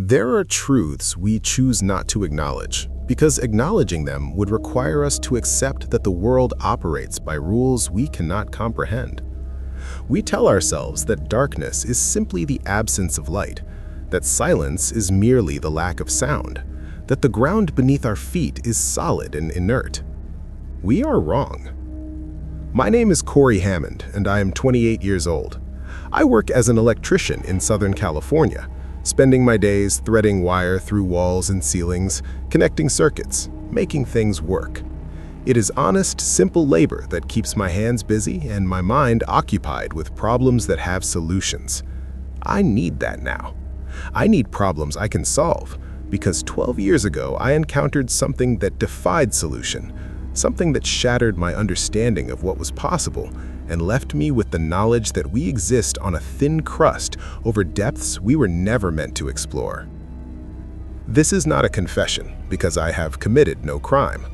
There are truths we choose not to acknowledge, because acknowledging them would require us to accept that the world operates by rules we cannot comprehend. We tell ourselves that darkness is simply the absence of light, that silence is merely the lack of sound, that the ground beneath our feet is solid and inert. We are wrong. My name is Corey Hammond, and I am 28 years old. I work as an electrician in Southern California, spending my days threading wire through walls and ceilings, connecting circuits, making things work. It is honest, simple labor that keeps my hands busy and my mind occupied with problems that have solutions. I need that now. I need problems I can solve, because 12 years ago I encountered something that defied solution, something that shattered my understanding of what was possible and left me with the knowledge that we exist on a thin crust over depths we were never meant to explore. This is not a confession, because I have committed no crime.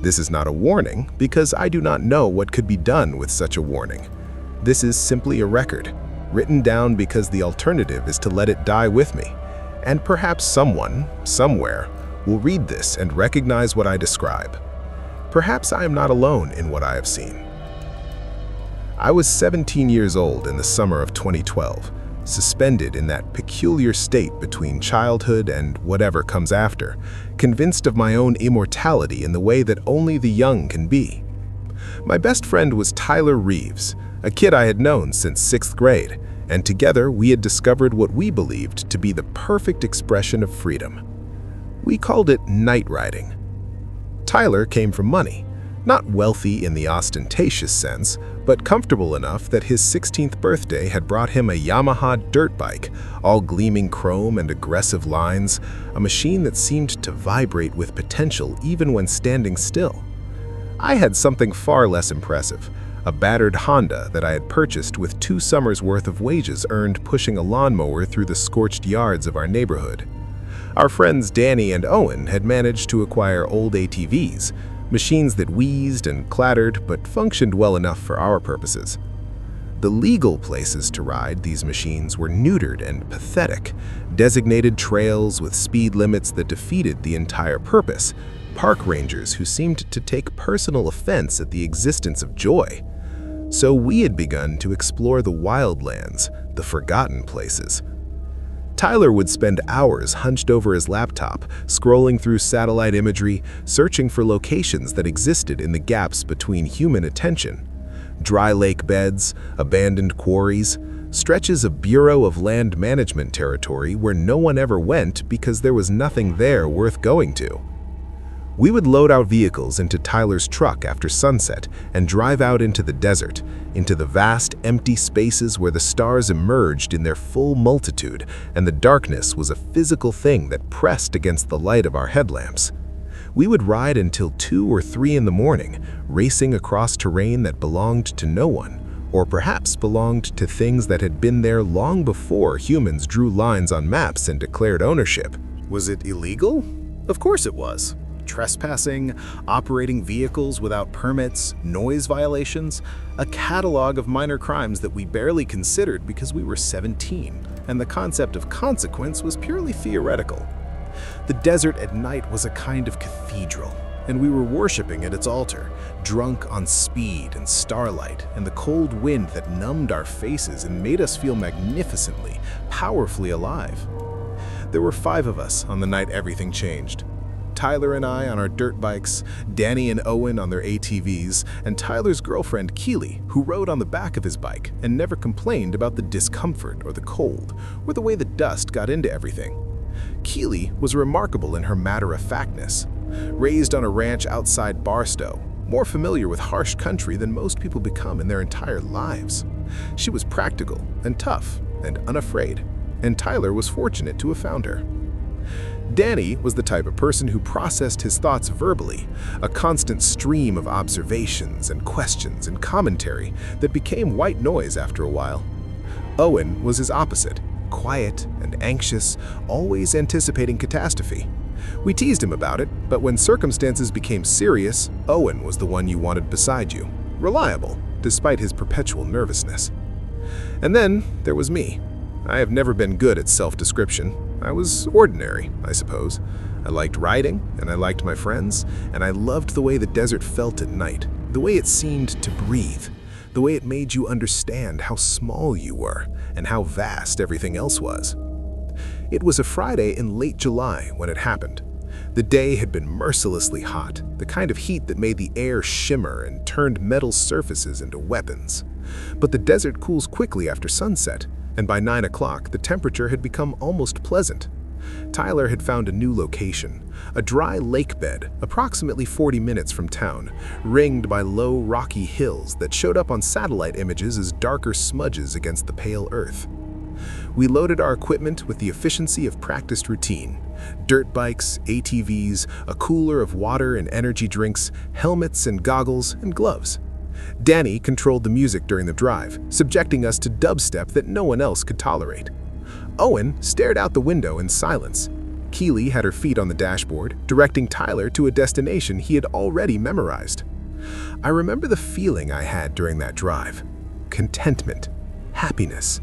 This is not a warning, because I do not know what could be done with such a warning. This is simply a record, written down because the alternative is to let it die with me. And perhaps someone, somewhere, will read this and recognize what I describe. Perhaps I am not alone in what I have seen. I was 17 years old in the summer of 2012, suspended in that peculiar state between childhood and whatever comes after, convinced of my own immortality in the way that only the young can be. My best friend was Tyler Reeves, a kid I had known since 6th grade, and together we had discovered what we believed to be the perfect expression of freedom. We called it night riding. Tyler came from money. Not wealthy in the ostentatious sense, but comfortable enough that his 16th birthday had brought him a Yamaha dirt bike, all gleaming chrome and aggressive lines, a machine that seemed to vibrate with potential even when standing still. I had something far less impressive, a battered Honda that I had purchased with 2 summers' worth of wages earned pushing a lawnmower through the scorched yards of our neighborhood. Our friends Danny and Owen had managed to acquire old ATVs, machines that wheezed and clattered but functioned well enough for our purposes. The legal places to ride these machines were neutered and pathetic, designated trails with speed limits that defeated the entire purpose, park rangers who seemed to take personal offense at the existence of joy. So we had begun to explore the wildlands, the forgotten places. Tyler would spend hours hunched over his laptop, scrolling through satellite imagery, searching for locations that existed in the gaps between human attention. Dry lake beds, abandoned quarries, stretches of Bureau of Land Management territory where no one ever went because there was nothing there worth going to. We would load our vehicles into Tyler's truck after sunset and drive out into the desert, into the vast, empty spaces where the stars emerged in their full multitude and the darkness was a physical thing that pressed against the light of our headlamps. We would ride until 2 or 3 in the morning, racing across terrain that belonged to no one, or perhaps belonged to things that had been there long before humans drew lines on maps and declared ownership. Was it illegal? Of course it was. Trespassing, operating vehicles without permits, noise violations, a catalog of minor crimes that we barely considered because we were 17, and the concept of consequence was purely theoretical. The desert at night was a kind of cathedral, and we were worshiping at its altar, drunk on speed and starlight and the cold wind that numbed our faces and made us feel magnificently, powerfully alive. There were 5 of us on the night everything changed. Tyler and I on our dirt bikes, Danny and Owen on their ATVs, and Tyler's girlfriend Keely, who rode on the back of his bike and never complained about the discomfort or the cold, or the way the dust got into everything. Keely was remarkable in her matter-of-factness. Raised on a ranch outside Barstow, more familiar with harsh country than most people become in their entire lives. She was practical and tough and unafraid, and Tyler was fortunate to have found her. Danny was the type of person who processed his thoughts verbally, a constant stream of observations and questions and commentary that became white noise after a while. Owen was his opposite, quiet and anxious, always anticipating catastrophe. We teased him about it, but when circumstances became serious, Owen was the one you wanted beside you, reliable, despite his perpetual nervousness. And then there was me. I have never been good at self-description. I was ordinary, I suppose. I liked riding, and I liked my friends, and I loved the way the desert felt at night, the way it seemed to breathe, the way it made you understand how small you were and how vast everything else was. It was a Friday in late July when it happened. The day had been mercilessly hot, the kind of heat that made the air shimmer and turned metal surfaces into weapons. But the desert cools quickly after sunset, and by 9 o'clock the temperature had become almost pleasant. Tyler had found a new location, a dry lake bed approximately 40 minutes from town, ringed by low rocky hills that showed up on satellite images as darker smudges against the pale earth. We loaded our equipment with the efficiency of practiced routine: dirt bikes, ATVs, a cooler of water and energy drinks, helmets and goggles and gloves. Danny controlled the music during the drive, subjecting us to dubstep that no one else could tolerate. Owen stared out the window in silence. Keely had her feet on the dashboard, directing Tyler to a destination he had already memorized. I remember the feeling I had during that drive: contentment, happiness,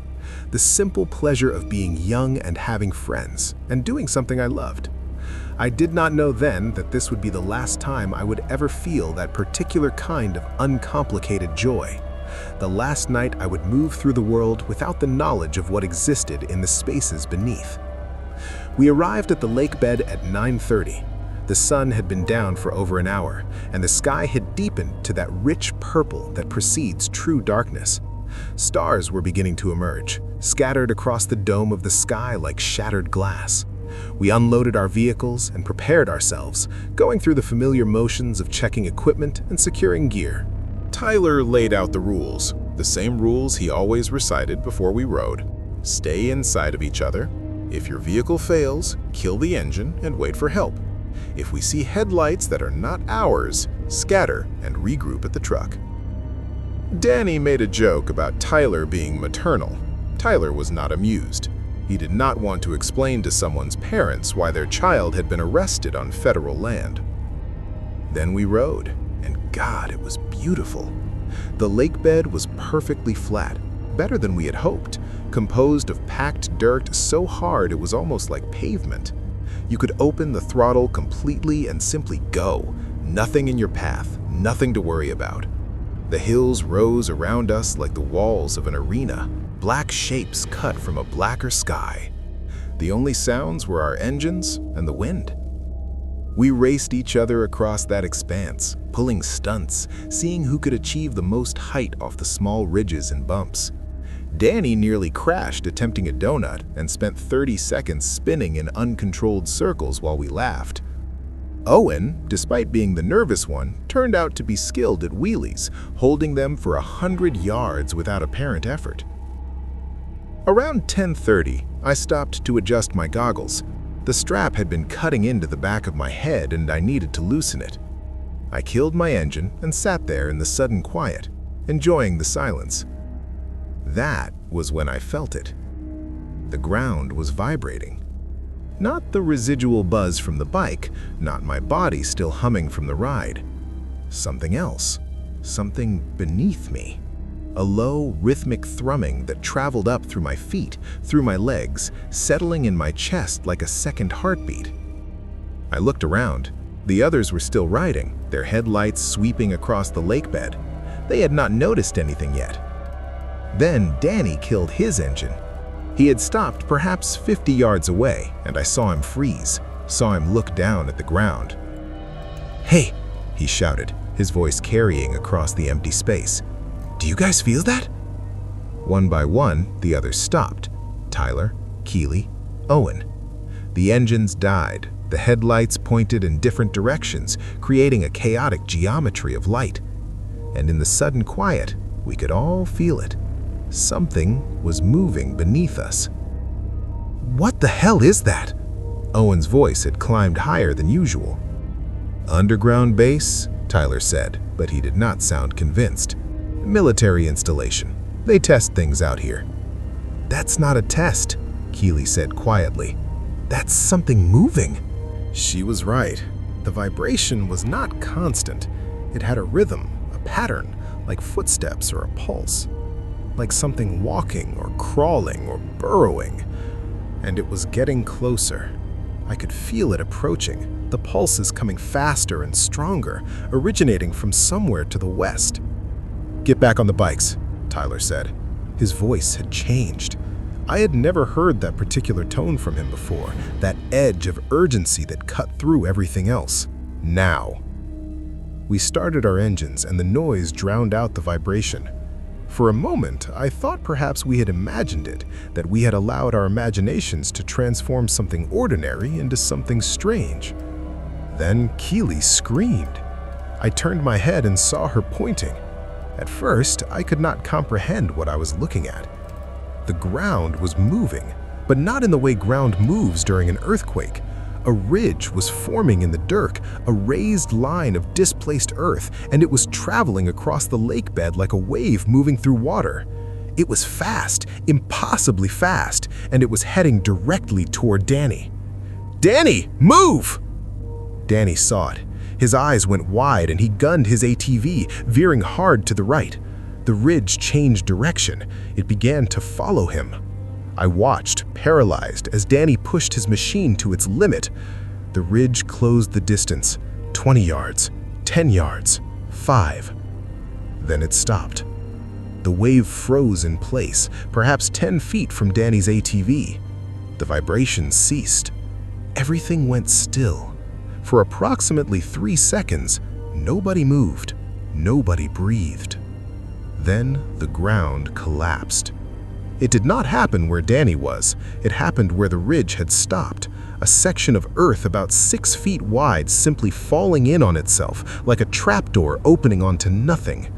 the simple pleasure of being young and having friends, and doing something I loved. I did not know then that this would be the last time I would ever feel that particular kind of uncomplicated joy. The last night I would move through the world without the knowledge of what existed in the spaces beneath. We arrived at the lake bed at 9:30. The sun had been down for over an hour, and the sky had deepened to that rich purple that precedes true darkness. Stars were beginning to emerge, scattered across the dome of the sky like shattered glass. We unloaded our vehicles and prepared ourselves, going through the familiar motions of checking equipment and securing gear. Tyler laid out the rules, the same rules he always recited before we rode. Stay inside of each other. If your vehicle fails, kill the engine and wait for help. If we see headlights that are not ours, scatter and regroup at the truck. Danny made a joke about Tyler being maternal. Tyler was not amused. He did not want to explain to someone's parents why their child had been arrested on federal land. Then we rode, and God, it was beautiful. The lake bed was perfectly flat, better than we had hoped, composed of packed dirt so hard it was almost like pavement. You could open the throttle completely and simply go, nothing in your path, nothing to worry about. The hills rose around us like the walls of an arena, black shapes cut from a blacker sky. The only sounds were our engines and the wind. We raced each other across that expanse, pulling stunts, seeing who could achieve the most height off the small ridges and bumps. Danny nearly crashed attempting a donut and spent 30 seconds spinning in uncontrolled circles while we laughed. Owen, despite being the nervous one, turned out to be skilled at wheelies, holding them for 100 yards without apparent effort. Around 10:30, I stopped to adjust my goggles. The strap had been cutting into the back of my head and I needed to loosen it. I killed my engine and sat there in the sudden quiet, enjoying the silence. That was when I felt it. The ground was vibrating. Not the residual buzz from the bike, not my body still humming from the ride. Something else, something beneath me. A low, rhythmic thrumming that traveled up through my feet, through my legs, settling in my chest like a second heartbeat. I looked around. The others were still riding, their headlights sweeping across the lake bed. They had not noticed anything yet. Then Danny killed his engine. He had stopped perhaps 50 yards away, and I saw him freeze, saw him look down at the ground. "Hey," he shouted, his voice carrying across the empty space. "Do you guys feel that?" One by one, the others stopped. Tyler, Keely, Owen. The engines died. The headlights pointed in different directions, creating a chaotic geometry of light. And in the sudden quiet, we could all feel it. Something was moving beneath us. "What the hell is that?" Owen's voice had climbed higher than usual. "Underground base," Tyler said, but he did not sound convinced. "Military installation. They test things out here." "That's not a test," Keely said quietly. "That's something moving." She was right. The vibration was not constant. It had a rhythm, a pattern, like footsteps or a pulse. Like something walking or crawling or burrowing. And it was getting closer. I could feel it approaching, the pulses coming faster and stronger, originating from somewhere to the west. "Get back on the bikes," Tyler said. His voice had changed. I had never heard that particular tone from him before, that edge of urgency that cut through everything else. Now. We started our engines and the noise drowned out the vibration. For a moment, I thought perhaps we had imagined it, that we had allowed our imaginations to transform something ordinary into something strange. Then Keely screamed. I turned my head and saw her pointing. At first, I could not comprehend what I was looking at. The ground was moving, but not in the way ground moves during an earthquake. A ridge was forming in the dirt, a raised line of displaced earth, and it was traveling across the lake bed like a wave moving through water. It was fast, impossibly fast, and it was heading directly toward Danny. "Danny, move!" Danny saw it. His eyes went wide and he gunned his ATV, veering hard to the right. The ridge changed direction. It began to follow him. I watched, paralyzed, as Danny pushed his machine to its limit. The ridge closed the distance, 20 yards, 10 yards, 5. Then it stopped. The wave froze in place, perhaps 10 feet from Danny's ATV. The vibration ceased. Everything went still. For approximately 3 seconds, nobody moved, nobody breathed. Then the ground collapsed. It did not happen where Danny was. It happened where the ridge had stopped, a section of earth about 6 feet wide simply falling in on itself, like a trapdoor opening onto nothing.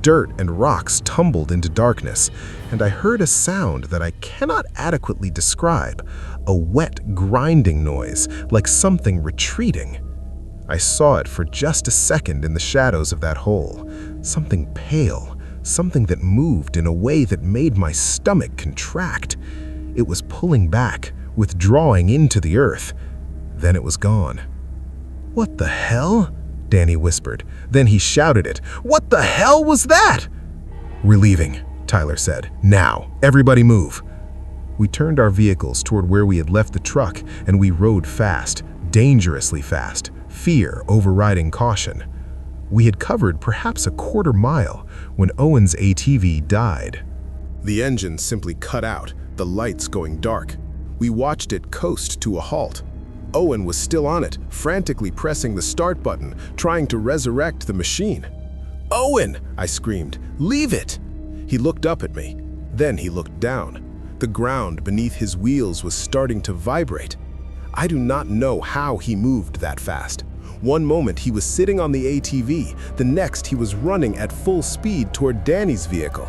Dirt and rocks tumbled into darkness, and I heard a sound that I cannot adequately describe, a wet, grinding noise, like something retreating. I saw it for just a second in the shadows of that hole, something pale, something that moved in a way that made my stomach contract. It was pulling back, withdrawing into the earth. Then it was gone. "What the hell?" Danny whispered. Then he shouted it. "What the hell was that?" "We're leaving," Tyler said. "Now, everybody move." We turned our vehicles toward where we had left the truck, and we rode fast, dangerously fast, fear overriding caution. We had covered perhaps a quarter mile when Owen's ATV died. The engine simply cut out, the lights going dark. We watched it coast to a halt. Owen was still on it, frantically pressing the start button, trying to resurrect the machine. "Owen!" I screamed. "Leave it!" He looked up at me. Then he looked down. The ground beneath his wheels was starting to vibrate. I do not know how he moved that fast. One moment he was sitting on the ATV, the next he was running at full speed toward Danny's vehicle.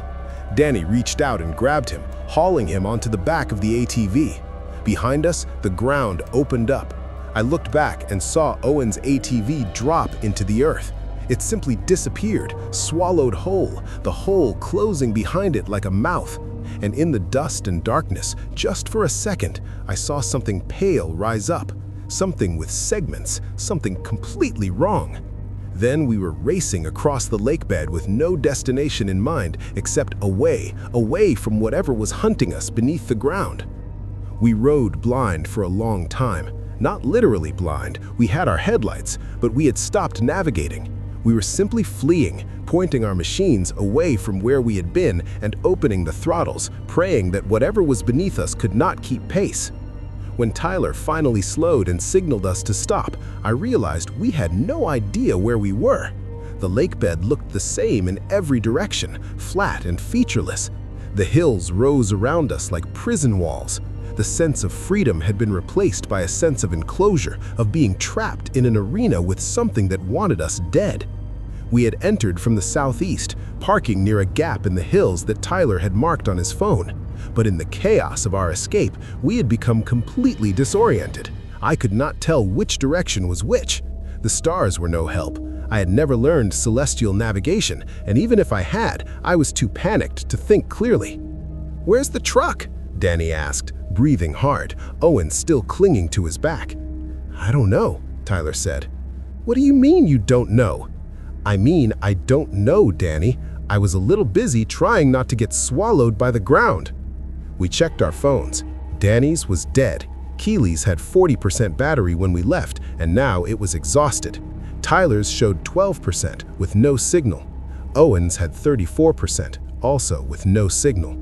Danny reached out and grabbed him, hauling him onto the back of the ATV. Behind us, the ground opened up. I looked back and saw Owen's ATV drop into the earth. It simply disappeared, swallowed whole, the hole closing behind it like a mouth. And in the dust and darkness, just for a second, I saw something pale rise up. Something with segments, something completely wrong. Then we were racing across the lake bed with no destination in mind except away from whatever was hunting us beneath the ground. We rode blind for a long time. Not literally blind, we had our headlights, but we had stopped navigating. We were simply fleeing, pointing our machines away from where we had been and opening the throttles, praying that whatever was beneath us could not keep pace. When Tyler finally slowed and signaled us to stop, I realized we had no idea where we were. The lake bed looked the same in every direction, flat and featureless. The hills rose around us like prison walls. The sense of freedom had been replaced by a sense of enclosure, of being trapped in an arena with something that wanted us dead. We had entered from the southeast, parking near a gap in the hills that Tyler had marked on his phone. But in the chaos of our escape, we had become completely disoriented. I could not tell which direction was which. The stars were no help. I had never learned celestial navigation, and even if I had, I was too panicked to think clearly. "Where's the truck?" Danny asked, breathing hard, Owen still clinging to his back. "I don't know," Tyler said. "What do you mean you don't know?" "I mean, I don't know, Danny. I was a little busy trying not to get swallowed by the ground." We checked our phones. Danny's was dead. Keely's had 40% battery when we left, and now it was exhausted. Tyler's showed 12% with no signal. Owen's had 34%, also with no signal.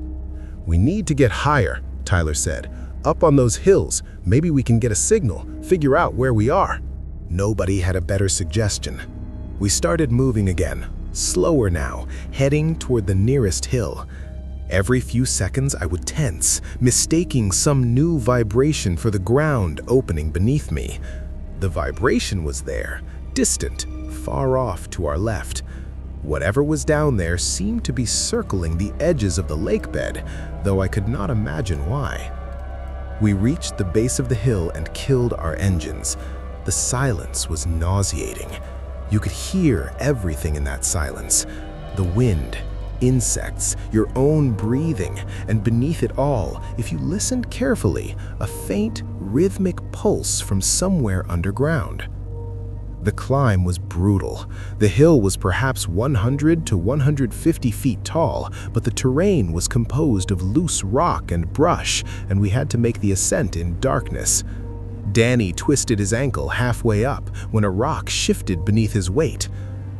"We need to get higher," Tyler said. "Up on those hills, maybe we can get a signal, figure out where we are." Nobody had a better suggestion. We started moving again, slower now, heading toward the nearest hill. Every few seconds I would tense, mistaking some new vibration for the ground opening beneath me. The vibration was there, distant, far off to our left. Whatever was down there seemed to be circling the edges of the lake bed, though I could not imagine why. We reached the base of the hill and killed our engines. The silence was nauseating. You could hear everything in that silence. The wind, insects, your own breathing, and beneath it all, if you listened carefully, a faint, rhythmic pulse from somewhere underground. The climb was brutal. The hill was perhaps 100 to 150 feet tall, but the terrain was composed of loose rock and brush, and we had to make the ascent in darkness. Danny twisted his ankle halfway up when a rock shifted beneath his weight.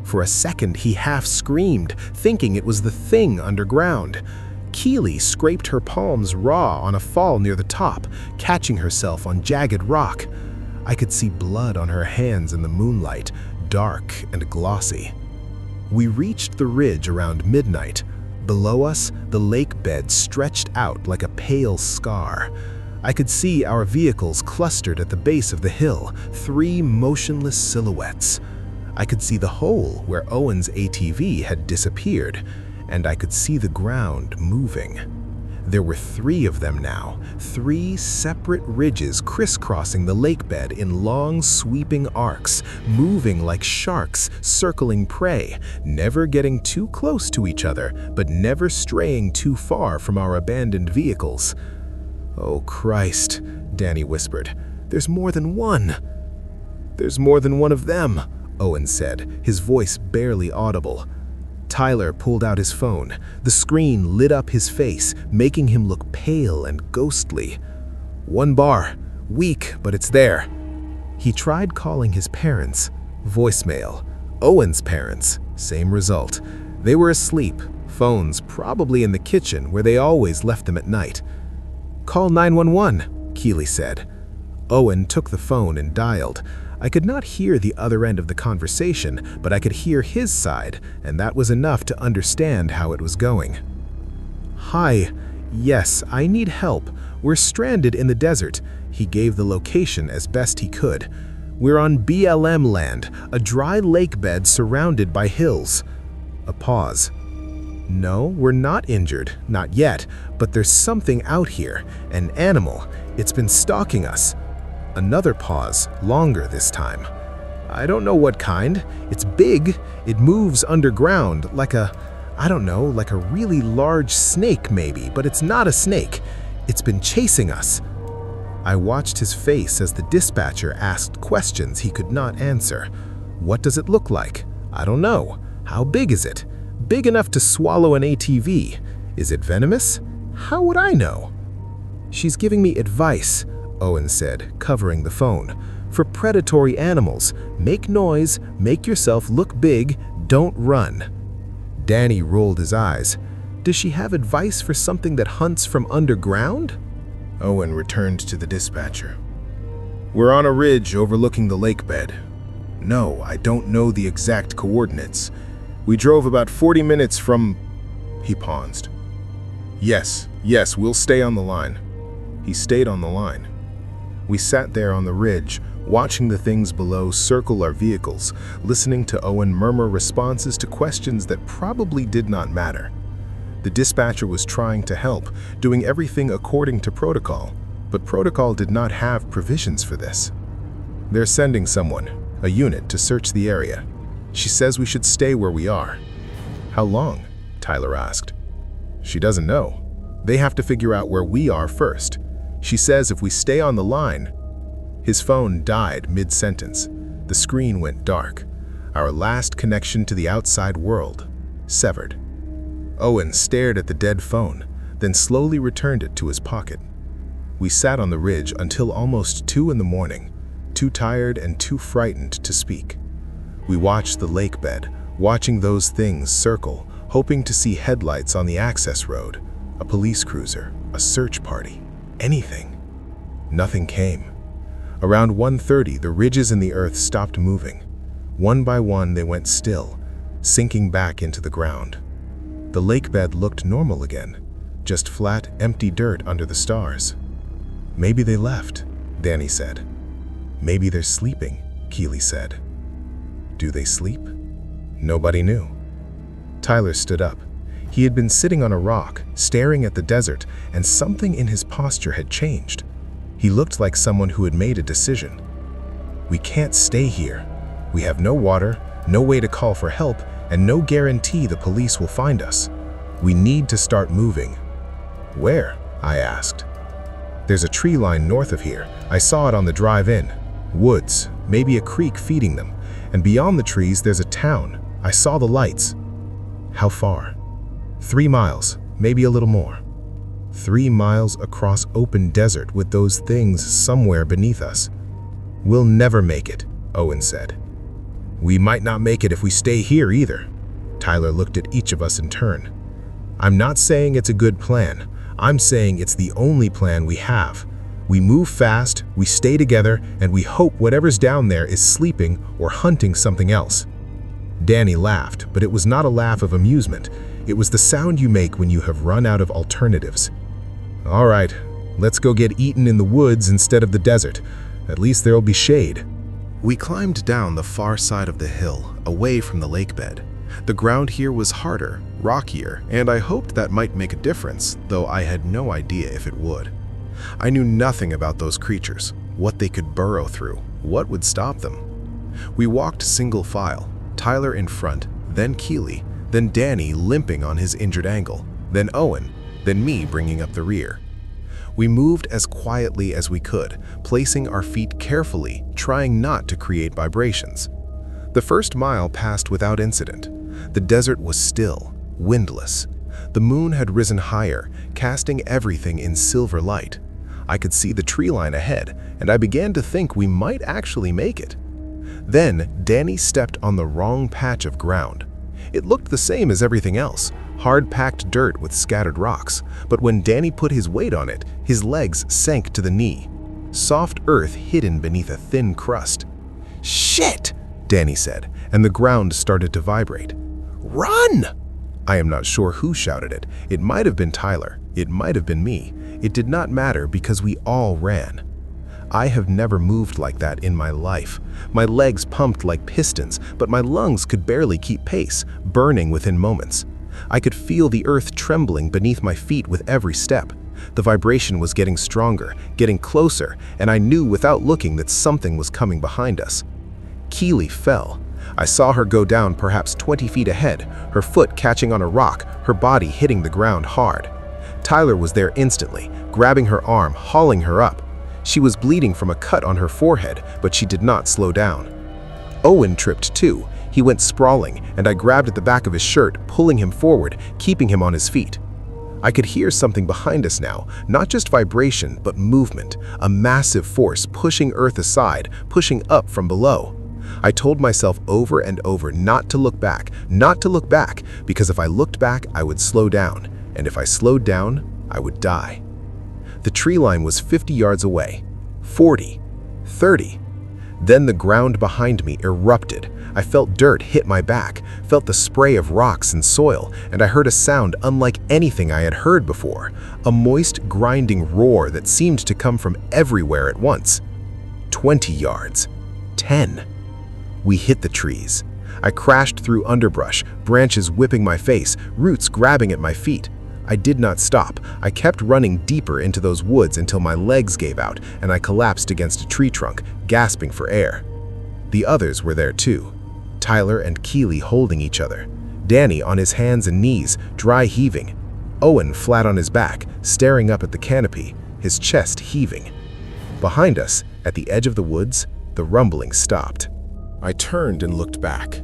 For a second, he half screamed, thinking it was the thing underground. Keely scraped her palms raw on a fall near the top, catching herself on jagged rock. I could see blood on her hands in the moonlight, dark and glossy. We reached the ridge around midnight. Below us, the lake bed stretched out like a pale scar. I could see our vehicles clustered at the base of the hill, 3 motionless silhouettes. I could see the hole where Owen's ATV had disappeared, and I could see the ground moving. There were 3 of them now, 3 separate ridges crisscrossing the lake bed in long, sweeping arcs, moving like sharks circling prey, never getting too close to each other, but never straying too far from our abandoned vehicles. "Oh, Christ," Danny whispered. "There's more than one." "There's more than one of them," Owen said, his voice barely audible. Tyler pulled out his phone. The screen lit up his face, making him look pale and ghostly. "1 bar. Weak, but it's there." He tried calling his parents. Voicemail. Owen's parents. Same result. They were asleep. Phones probably in the kitchen where they always left them at night. "Call 911, Keely said. Owen took the phone and dialed. I could not hear the other end of the conversation, but I could hear his side, and that was enough to understand how it was going. "Hi. Yes, I need help. We're stranded in the desert." He gave the location as best he could. "We're on BLM land, a dry lake bed surrounded by hills." A pause. "No, we're not injured, not yet, but there's something out here, an animal. It's been stalking us." Another pause, longer this time. "I don't know what kind. It's big. It moves underground like like a really large snake maybe, but it's not a snake. It's been chasing us." I watched his face as the dispatcher asked questions he could not answer. "What does it look like?" "I don't know." "How big is it?" "Big enough to swallow an ATV." "Is it venomous?" "How would I know?" "She's giving me advice," Owen said, covering the phone. "For predatory animals, make noise, make yourself look big, don't run." Danny rolled his eyes. "Does she have advice for something that hunts from underground?" Owen returned to the dispatcher. "We're on a ridge overlooking the lake bed." "No, I don't know the exact coordinates. We drove about 40 minutes from..." He paused. Yes, we'll stay on the line." He stayed on the line. We sat there on the ridge, watching the things below circle our vehicles, listening to Owen murmur responses to questions that probably did not matter. The dispatcher was trying to help, doing everything according to protocol, but protocol did not have provisions for this. "They're sending someone, a unit, to search the area. She says we should stay where we are." "How long?" Tyler asked. "She doesn't know. They have to figure out where we are first. She says if we stay on the line..." His phone died mid-sentence. The screen went dark. Our last connection to the outside world. Severed. Owen stared at the dead phone, then slowly returned it to his pocket. We sat on the ridge until almost 2 in the morning, too tired and too frightened to speak. We watched the lake bed, watching those things circle, hoping to see headlights on the access road, a police cruiser, a search party, anything. Nothing came. Around 1:30, the ridges in the earth stopped moving. One by one, they went still, sinking back into the ground. The lake bed looked normal again, just flat, empty dirt under the stars. Maybe they left, Danny said. Maybe they're sleeping, Keely said. Do they sleep? Nobody knew. Tyler stood up. He had been sitting on a rock, staring at the desert, and something in his posture had changed. He looked like someone who had made a decision. We can't stay here. We have no water, no way to call for help, and no guarantee the police will find us. We need to start moving. Where? I asked. There's a tree line north of here. I saw it on the drive in. Woods, maybe a creek feeding them. And beyond the trees, there's a town. I saw the lights. How far? 3 miles, maybe a little more. 3 miles across open desert with those things somewhere beneath us. We'll never make it, Owen said. We might not make it if we stay here either. Tyler looked at each of us in turn. I'm not saying it's a good plan. I'm saying it's the only plan we have. We move fast, we stay together, and we hope whatever's down there is sleeping or hunting something else. Danny laughed, but it was not a laugh of amusement. It was the sound you make when you have run out of alternatives. All right, let's go get eaten in the woods instead of the desert. At least there'll be shade. We climbed down the far side of the hill, away from the lake bed. The ground here was harder, rockier, and I hoped that might make a difference, though I had no idea if it would. I knew nothing about those creatures, what they could burrow through, what would stop them. We walked single file, Tyler in front, then Keely, then Danny limping on his injured ankle, then Owen, then me bringing up the rear. We moved as quietly as we could, placing our feet carefully, trying not to create vibrations. The first mile passed without incident. The desert was still, windless. The moon had risen higher, casting everything in silver light. I could see the tree line ahead, and I began to think we might actually make it. Then, Danny stepped on the wrong patch of ground. It looked the same as everything else, hard-packed dirt with scattered rocks, but when Danny put his weight on it, his legs sank to the knee. Soft earth hidden beneath a thin crust. "Shit!" Danny said, and the ground started to vibrate. "Run!" I am not sure who shouted it. It might have been Tyler. It might have been me. It did not matter because we all ran. I have never moved like that in my life. My legs pumped like pistons, but my lungs could barely keep pace, burning within moments. I could feel the earth trembling beneath my feet with every step. The vibration was getting stronger, getting closer, and I knew without looking that something was coming behind us. Keely fell. I saw her go down perhaps 20 feet ahead, her foot catching on a rock, her body hitting the ground hard. Tyler was there instantly, grabbing her arm, hauling her up. She was bleeding from a cut on her forehead, but she did not slow down. Owen tripped too. He went sprawling, and I grabbed at the back of his shirt, pulling him forward, keeping him on his feet. I could hear something behind us now, not just vibration, but movement, a massive force pushing earth aside, pushing up from below. I told myself over and over not to look back, because if I looked back, I would slow down, and if I slowed down, I would die. The tree line was 50 yards away, 40, 30. Then the ground behind me erupted. I felt dirt hit my back, felt the spray of rocks and soil, and I heard a sound unlike anything I had heard before, a moist, grinding roar that seemed to come from everywhere at once. 20 yards, 10. We hit the trees. I crashed through underbrush, branches whipping my face, roots grabbing at my feet. I did not stop. I kept running deeper into those woods until my legs gave out and I collapsed against a tree trunk, gasping for air. The others were there too. Tyler and Keely holding each other. Danny on his hands and knees, dry heaving. Owen flat on his back, staring up at the canopy, his chest heaving. Behind us, at the edge of the woods, the rumbling stopped. I turned and looked back.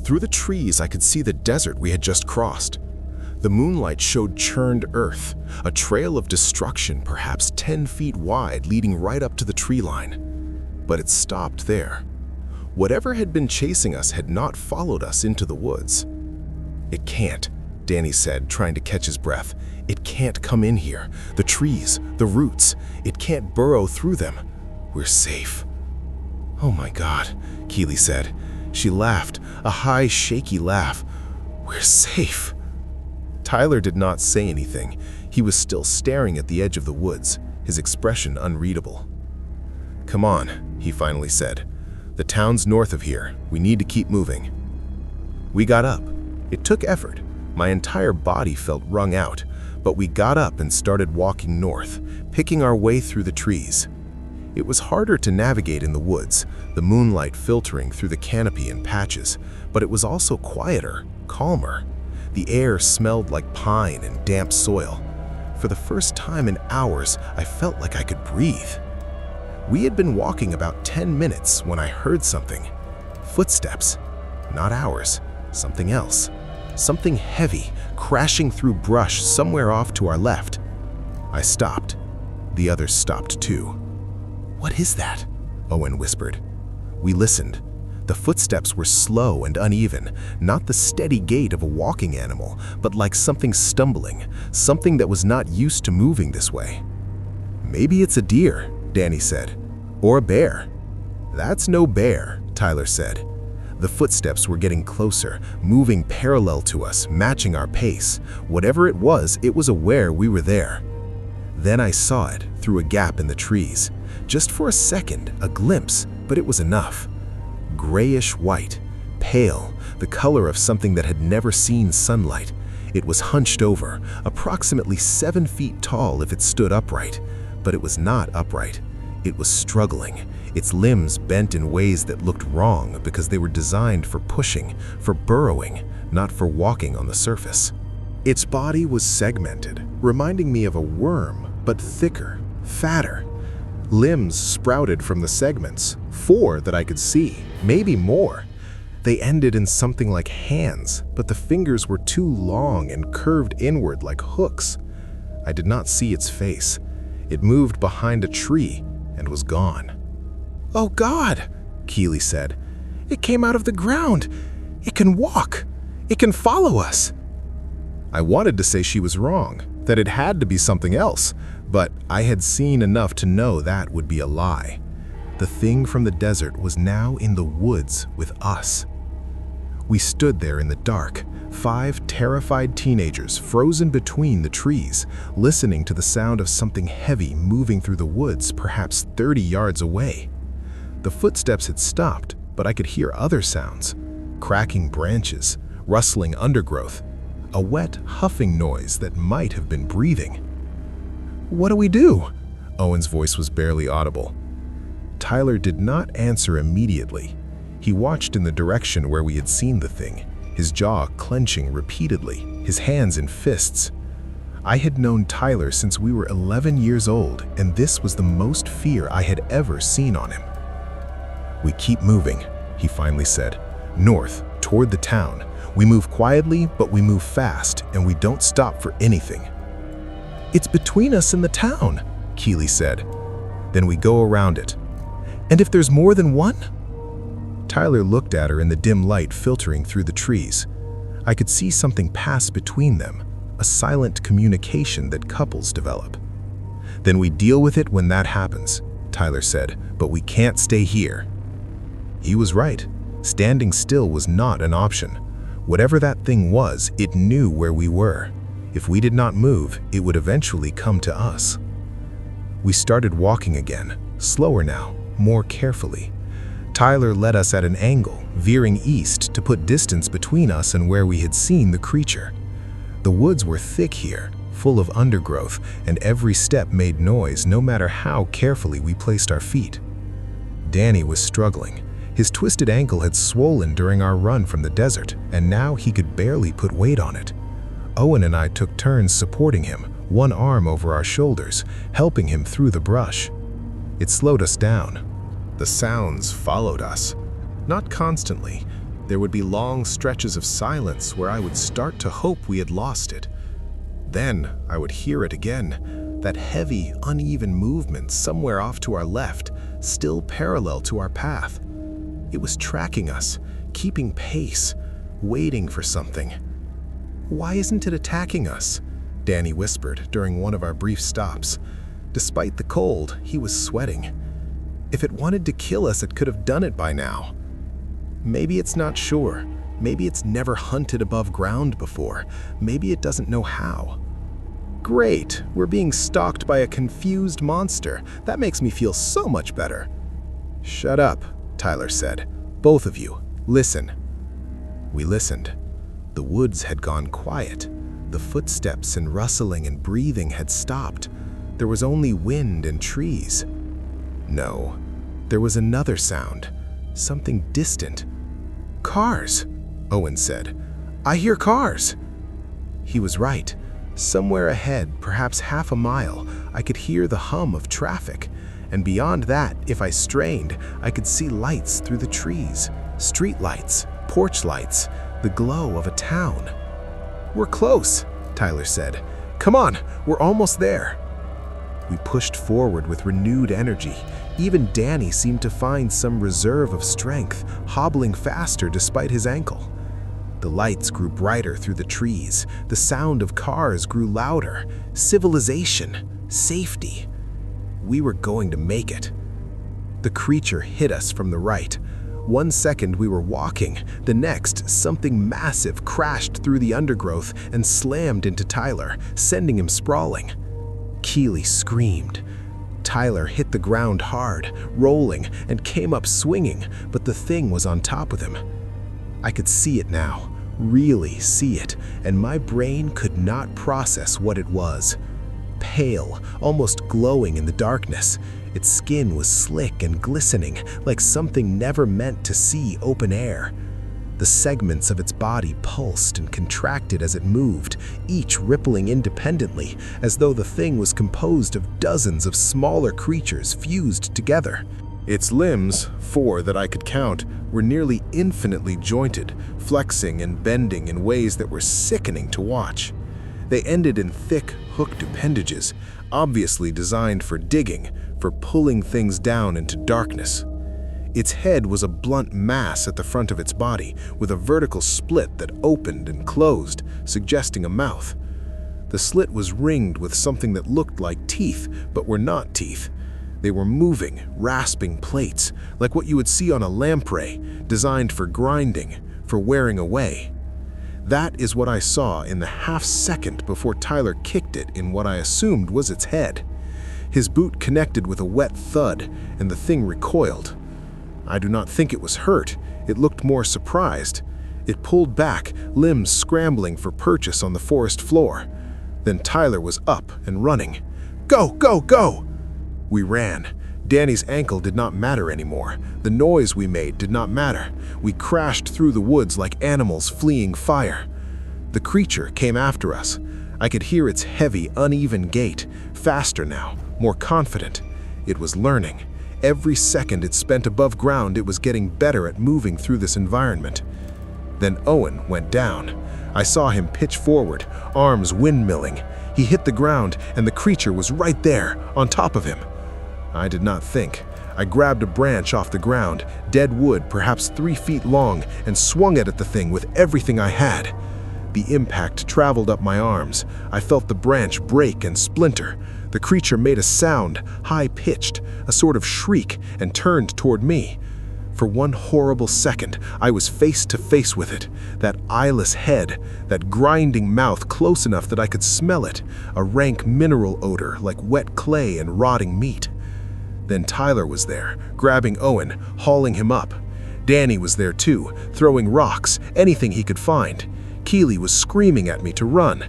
Through the trees, I could see the desert we had just crossed. The moonlight showed churned earth, a trail of destruction perhaps 10 feet wide leading right up to the tree line. But it stopped there. Whatever had been chasing us had not followed us into the woods. "It can't," Danny said, trying to catch his breath. "It can't come in here. The trees, the roots, it can't burrow through them. We're safe." "Oh my God," Keely said. She laughed, a high, shaky laugh. "We're safe." Tyler did not say anything. He was still staring at the edge of the woods, his expression unreadable. "Come on," he finally said. "The town's north of here. We need to keep moving." We got up. It took effort. My entire body felt wrung out, but we got up and started walking north, picking our way through the trees. It was harder to navigate in the woods, the moonlight filtering through the canopy in patches, but it was also quieter, calmer. The air smelled like pine and damp soil. For the first time in hours, I felt like I could breathe. We had been walking about 10 minutes when I heard something. Footsteps. Not ours. Something else. Something heavy, crashing through brush somewhere off to our left. I stopped. The others stopped too. "What is that?" Owen whispered. We listened. The footsteps were slow and uneven, not the steady gait of a walking animal, but like something stumbling, something that was not used to moving this way. "Maybe it's a deer," Danny said. "Or a bear." "That's no bear," Tyler said. The footsteps were getting closer, moving parallel to us, matching our pace. Whatever it was aware we were there. Then I saw it through a gap in the trees. Just for a second, a glimpse, but it was enough. Grayish white, pale, the color of something that had never seen sunlight. It was hunched over, approximately 7 feet tall if it stood upright. But it was not upright. It was struggling, its limbs bent in ways that looked wrong because they were designed for pushing, for burrowing, not for walking on the surface. Its body was segmented, reminding me of a worm, but thicker, fatter. Limbs sprouted from the segments, 4 that I could see, maybe more. They ended in something like hands, but the fingers were too long and curved inward like hooks. I did not see its face. It moved behind a tree and was gone. "Oh God," Keely said. "It came out of the ground. It can walk. It can follow us." I wanted to say she was wrong, that it had to be something else, but I had seen enough to know that would be a lie. The thing from the desert was now in the woods with us. We stood there in the dark, 5 terrified teenagers frozen between the trees, listening to the sound of something heavy moving through the woods perhaps 30 yards away. The footsteps had stopped, but I could hear other sounds. Cracking branches, rustling undergrowth, a wet, huffing noise that might have been breathing. "What do we do?" Owen's voice was barely audible. Tyler did not answer immediately. He watched in the direction where we had seen the thing, his jaw clenching repeatedly, his hands in fists. I had known Tyler since we were 11 years old, and this was the most fear I had ever seen on him. "We keep moving," he finally said. "North, toward the town. We move quietly, but we move fast, and we don't stop for anything." "It's between us and the town," Keely said. "Then we go around it." "And if there's more than one?" Tyler looked at her in the dim light filtering through the trees. I could see something pass between them, a silent communication that couples develop. "Then we deal with it when that happens," Tyler said, "but we can't stay here." He was right. Standing still was not an option. Whatever that thing was, it knew where we were. If we did not move, it would eventually come to us. We started walking again, slower now, more carefully. Tyler led us at an angle, veering east to put distance between us and where we had seen the creature. The woods were thick here, full of undergrowth, and every step made noise no matter how carefully we placed our feet. Danny was struggling. His twisted ankle had swollen during our run from the desert, and now he could barely put weight on it. Owen and I took turns supporting him, one arm over our shoulders, helping him through the brush. It slowed us down. The sounds followed us. Not constantly, There would be long stretches of silence where I would start to hope we had lost it. Then I would hear it again, that heavy, uneven movement somewhere off to our left, still parallel to our path. It was tracking us, keeping pace, waiting for something. "Why isn't it attacking us?" Danny whispered during one of our brief stops. Despite the cold, he was sweating. If it wanted to kill us, it could have done it by now. Maybe it's not sure. Maybe it's never hunted above ground before. Maybe it doesn't know how. Great, we're being stalked by a confused monster. That makes me feel so much better. "Shut up," Tyler said. "Both of you, listen." We listened. The woods had gone quiet. The footsteps and rustling and breathing had stopped. There was only wind and trees. No, there was another sound, something distant. "Cars," Owen said. "I hear cars." He was right. Somewhere ahead, perhaps half a mile, I could hear the hum of traffic. And beyond that, if I strained, I could see lights through the trees. Street lights, porch lights, the glow of a town. "We're close," Tyler said. "Come on, we're almost there." We pushed forward with renewed energy. Even Danny seemed to find some reserve of strength, hobbling faster despite his ankle. The lights grew brighter through the trees. The sound of cars grew louder. Civilization, safety. We were going to make it. The creature hit us from the right. One second we were walking, the next something massive crashed through the undergrowth and slammed into Tyler, sending him sprawling. Keely screamed. Tyler hit the ground hard, rolling, and came up swinging, but the thing was on top of him. I could see it now, really see it, and my brain could not process what it was. Pale, almost glowing in the darkness. Its skin was slick and glistening, like something never meant to see open air. The segments of its body pulsed and contracted as it moved, each rippling independently, as though the thing was composed of dozens of smaller creatures fused together. Its limbs, 4 that I could count, were nearly infinitely jointed, flexing and bending in ways that were sickening to watch. They ended in thick, hooked appendages, obviously designed for digging, for pulling things down into darkness. Its head was a blunt mass at the front of its body, with a vertical split that opened and closed, suggesting a mouth. The slit was ringed with something that looked like teeth, but were not teeth. They were moving, rasping plates, like what you would see on a lamprey, designed for grinding, for wearing away. That is what I saw in the half-second before Tyler kicked it in what I assumed was its head. His boot connected with a wet thud, and the thing recoiled. I do not think it was hurt. It looked more surprised. It pulled back, limbs scrambling for purchase on the forest floor. Then Tyler was up and running. "Go, go, go!" We ran. Danny's ankle did not matter anymore. The noise we made did not matter. We crashed through the woods like animals fleeing fire. The creature came after us. I could hear its heavy, uneven gait, faster now, more confident. It was learning. Every second it spent above ground, it was getting better at moving through this environment. Then Owen went down. I saw him pitch forward, arms windmilling. He hit the ground, and the creature was right there, on top of him. I did not think. I grabbed a branch off the ground, dead wood perhaps 3 feet long, and swung it at the thing with everything I had. The impact traveled up my arms. I felt the branch break and splinter. The creature made a sound, high-pitched, a sort of shriek, and turned toward me. For one horrible second, I was face to face with it, that eyeless head, that grinding mouth close enough that I could smell it, a rank mineral odor like wet clay and rotting meat. Then Tyler was there, grabbing Owen, hauling him up. Danny was there too, throwing rocks, anything he could find. Keely was screaming at me to run.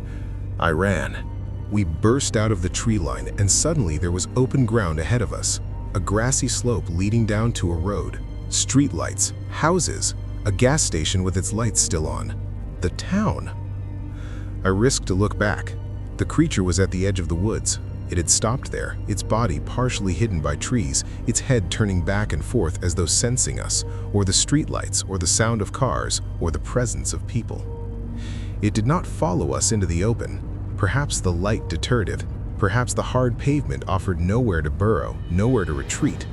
I ran. We burst out of the tree line, and suddenly there was open ground ahead of us. A grassy slope leading down to a road. Streetlights, houses, a gas station with its lights still on. The town. I risked a look back. The creature was at the edge of the woods, It had stopped there, its body partially hidden by trees, its head turning back and forth as though sensing us, or the streetlights, or the sound of cars, or the presence of people. It did not follow us into the open. Perhaps the light deterred it. Perhaps the hard pavement offered nowhere to burrow, nowhere to retreat.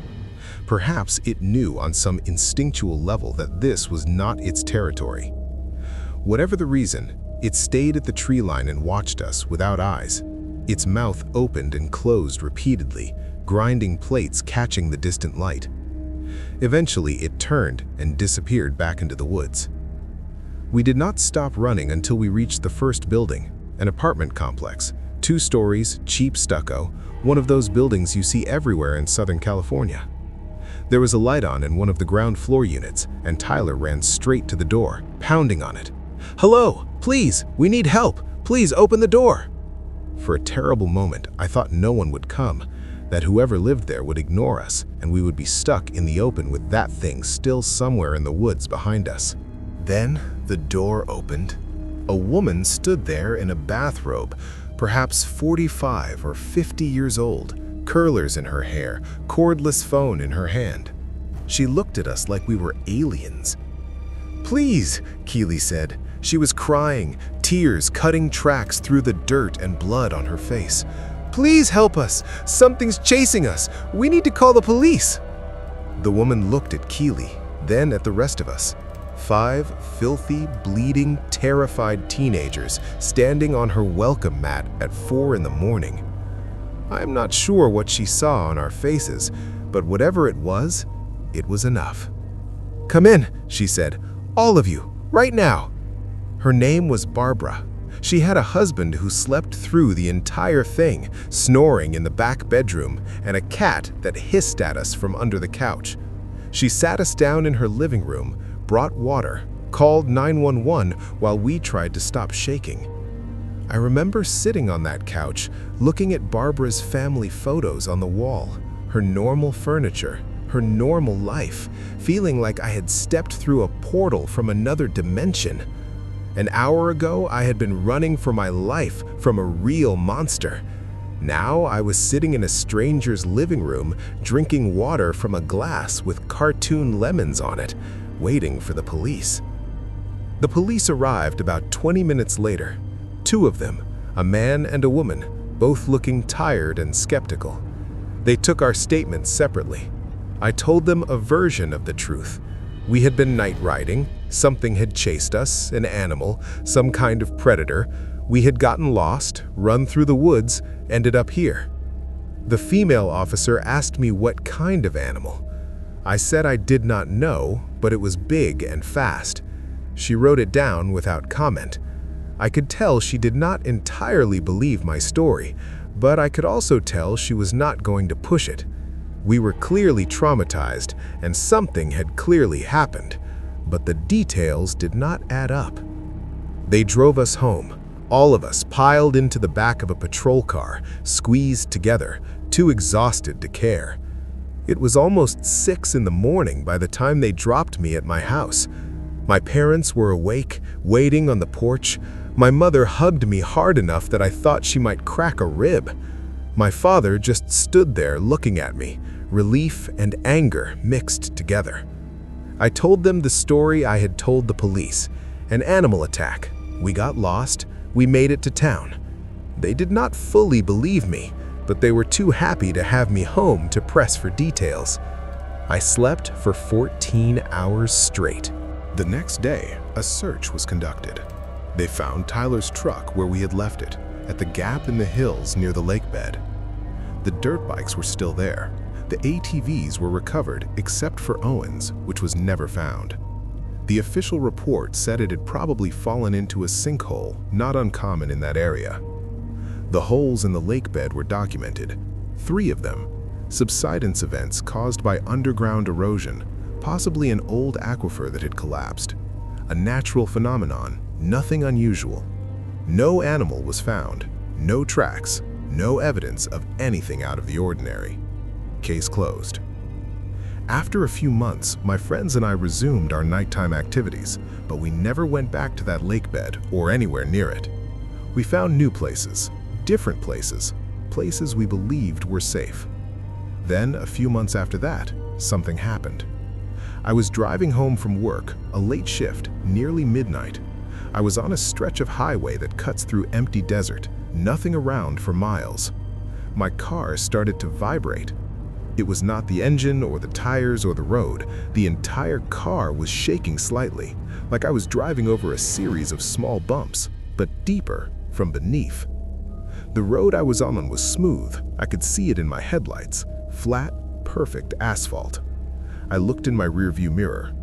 Perhaps it knew on some instinctual level that this was not its territory. Whatever the reason, it stayed at the tree line and watched us without eyes. Its mouth opened and closed repeatedly, grinding plates catching the distant light. Eventually, it turned and disappeared back into the woods. We did not stop running until we reached the first building, an apartment complex, 2 stories, cheap stucco, one of those buildings you see everywhere in Southern California. There was a light on in one of the ground floor units, and Tyler ran straight to the door, pounding on it. "Hello, please, we need help. Please open the door." For a terrible moment, I thought no one would come, that whoever lived there would ignore us, and we would be stuck in the open with that thing still somewhere in the woods behind us. Then the door opened. A woman stood there in a bathrobe, perhaps 45 or 50 years old, curlers in her hair, cordless phone in her hand. She looked at us like we were aliens. "Please," Keely said. She was crying, tears cutting tracks through the dirt and blood on her face. "Please help us. Something's chasing us. We need to call the police." The woman looked at Keely, then at the rest of us. 5 filthy, bleeding, terrified teenagers standing on her welcome mat at 4 in the morning. I'm not sure what she saw on our faces, but whatever it was enough. "Come in," she said. "All of you, right now." Her name was Barbara. She had a husband who slept through the entire thing, snoring in the back bedroom, and a cat that hissed at us from under the couch. She sat us down in her living room, brought water, called 911 while we tried to stop shaking. I remember sitting on that couch, looking at Barbara's family photos on the wall, her normal furniture, her normal life, feeling like I had stepped through a portal from another dimension. An hour ago, I had been running for my life from a real monster. Now I was sitting in a stranger's living room, drinking water from a glass with cartoon lemons on it, waiting for the police. The police arrived about 20 minutes later. 2 of them, a man and a woman, both looking tired and skeptical. They took our statements separately. I told them a version of the truth. We had been night riding, something had chased us, an animal, some kind of predator. We had gotten lost, run through the woods, ended up here. The female officer asked me what kind of animal. I said I did not know, but it was big and fast. She wrote it down without comment. I could tell she did not entirely believe my story, but I could also tell she was not going to push it. We were clearly traumatized, and something had clearly happened, but the details did not add up. They drove us home, all of us piled into the back of a patrol car, squeezed together, too exhausted to care. It was almost 6 in the morning by the time they dropped me at my house. My parents were awake, waiting on the porch. My mother hugged me hard enough that I thought she might crack a rib. My father just stood there looking at me, relief and anger mixed together. I told them the story I had told the police, an animal attack. We got lost, we made it to town. They did not fully believe me, but they were too happy to have me home to press for details. I slept for 14 hours straight. The next day, a search was conducted. They found Tyler's truck where we had left it, at the gap in the hills near the lake bed. The dirt bikes were still there. The ATVs were recovered except for Owen's, which was never found. The official report said it had probably fallen into a sinkhole, not uncommon in that area. The holes in the lake bed were documented, 3 of them, subsidence events caused by underground erosion, possibly an old aquifer that had collapsed. A natural phenomenon, nothing unusual. No animal was found, no tracks, no evidence of anything out of the ordinary. Case closed. After a few months, my friends and I resumed our nighttime activities, but we never went back to that lake bed or anywhere near it. We found new places, different places, places we believed were safe. Then, a few months after that, something happened. I was driving home from work, a late shift, nearly midnight. I was on a stretch of highway that cuts through empty desert, nothing around for miles. My car started to vibrate. It was not the engine or the tires or the road. The entire car was shaking slightly, like I was driving over a series of small bumps, but deeper from beneath. The road I was on was smooth. I could see it in my headlights. Flat, perfect asphalt. I looked in my rearview mirror.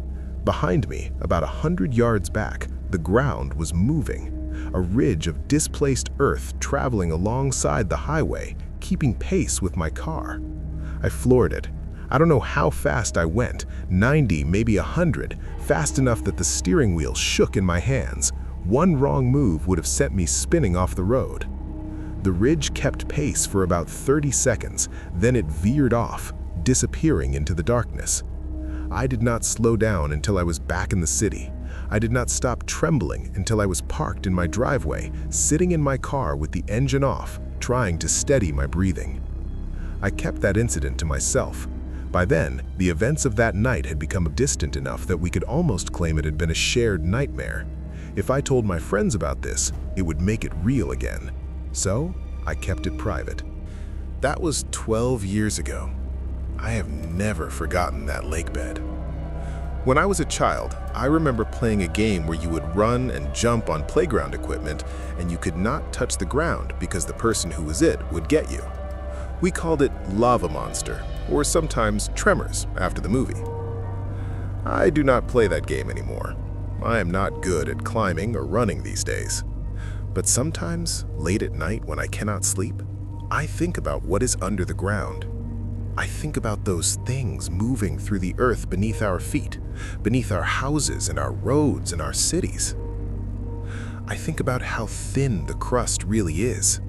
Behind me, about 100 yards back, the ground was moving. A ridge of displaced earth traveling alongside the highway, keeping pace with my car. I floored it. I don't know how fast I went, 90, maybe 100, fast enough that the steering wheel shook in my hands. One wrong move would have sent me spinning off the road. The ridge kept pace for about 30 seconds, then it veered off, disappearing into the darkness. I did not slow down until I was back in the city. I did not stop trembling until I was parked in my driveway, sitting in my car with the engine off, trying to steady my breathing. I kept that incident to myself. By then, the events of that night had become distant enough that we could almost claim it had been a shared nightmare. If I told my friends about this, it would make it real again. So, I kept it private. That was 12 years ago. I have never forgotten that lake bed. When I was a child, I remember playing a game where you would run and jump on playground equipment and you could not touch the ground because the person who was it would get you. We called it Lava Monster, or sometimes Tremors after the movie. I do not play that game anymore. I am not good at climbing or running these days. But sometimes, late at night when I cannot sleep, I think about what is under the ground. I think about those things moving through the earth beneath our feet, beneath our houses and our roads and our cities. I think about how thin the crust really is,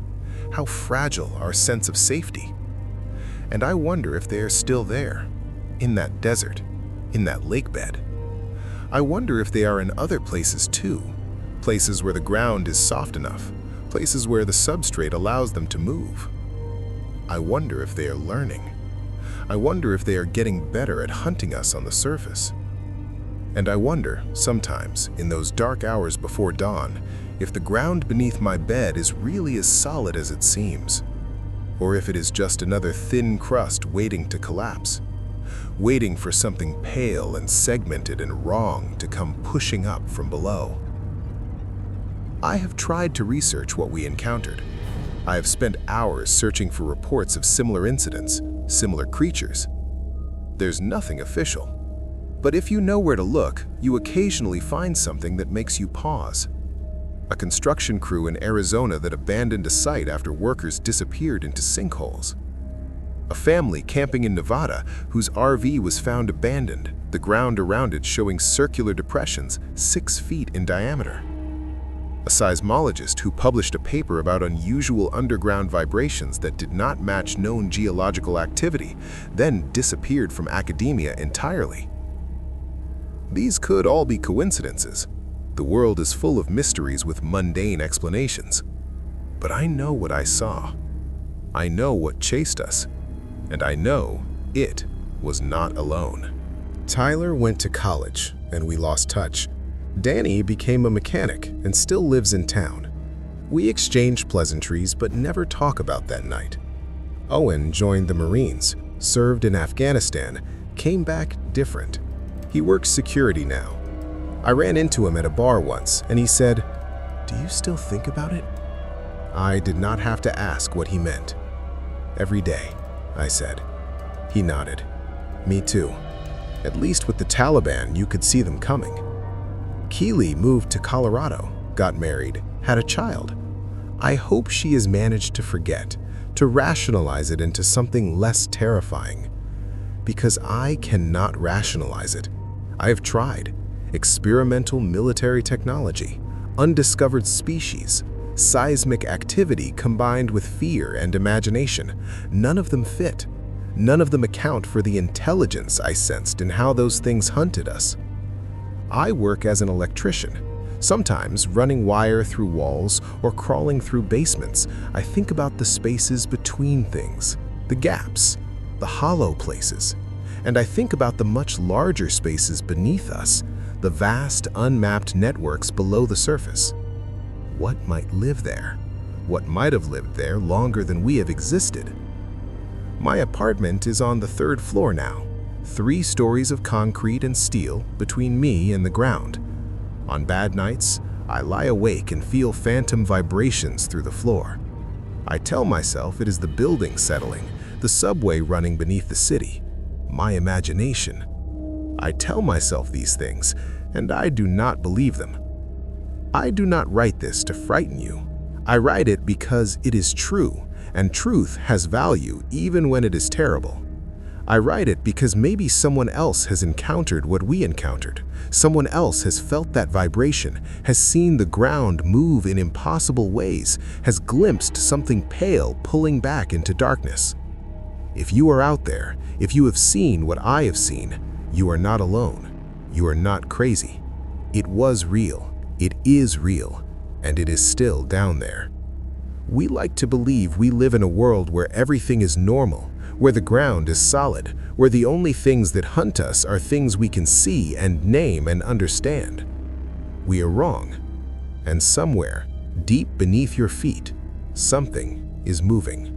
how fragile our sense of safety. And I wonder if they are still there, in that desert, in that lake bed. I wonder if they are in other places too, places where the ground is soft enough, places where the substrate allows them to move. I wonder if they are learning. I wonder if they are getting better at hunting us on the surface. And I wonder, sometimes, in those dark hours before dawn, if the ground beneath my bed is really as solid as it seems, or if it is just another thin crust waiting to collapse, waiting for something pale and segmented and wrong to come pushing up from below. I have tried to research what we encountered. I have spent hours searching for reports of similar incidents, similar creatures. There's nothing official. But if you know where to look, you occasionally find something that makes you pause. A construction crew in Arizona that abandoned a site after workers disappeared into sinkholes. A family camping in Nevada whose RV was found abandoned, the ground around it showing circular depressions 6 feet in diameter. A seismologist who published a paper about unusual underground vibrations that did not match known geological activity, then disappeared from academia entirely. These could all be coincidences. The world is full of mysteries with mundane explanations. But I know what I saw. I know what chased us. And I know it was not alone. Tyler went to college, and we lost touch. Danny became a mechanic and still lives in town. We exchanged pleasantries but never talk about that night. Owen joined the Marines, served in Afghanistan, came back different. He works security now. I ran into him at a bar once, and he said, "Do you still think about it?" I did not have to ask what he meant. "Every day," I said. He nodded. "Me too. At least with the Taliban, you could see them coming." Keely moved to Colorado, got married, had a child. I hope she has managed to forget, to rationalize it into something less terrifying. Because I cannot rationalize it. I have tried. Experimental military technology, undiscovered species, seismic activity combined with fear and imagination. None of them fit. None of them account for the intelligence I sensed in how those things hunted us. I work as an electrician, Sometimes, running wire through walls or crawling through basements, I think about the spaces between things, the gaps, the hollow places. And I think about the much larger spaces beneath us, the vast, unmapped networks below the surface. What might live there? What might have lived there longer than we have existed? My apartment is on the 3rd floor now, 3 stories of concrete and steel between me and the ground. On bad nights, I lie awake and feel phantom vibrations through the floor. I tell myself it is the building settling, the subway running beneath the city, my imagination. I tell myself these things, and I do not believe them. I do not write this to frighten you. I write it because it is true, and truth has value even when it is terrible. I write it because maybe someone else has encountered what we encountered. Someone else has felt that vibration, has seen the ground move in impossible ways, has glimpsed something pale pulling back into darkness. If you are out there, if you have seen what I have seen, you are not alone. You are not crazy. It was real, it is real, and it is still down there. We like to believe we live in a world where everything is normal, where the ground is solid, where the only things that hunt us are things we can see and name and understand. We are wrong. And somewhere, deep beneath your feet, something is moving.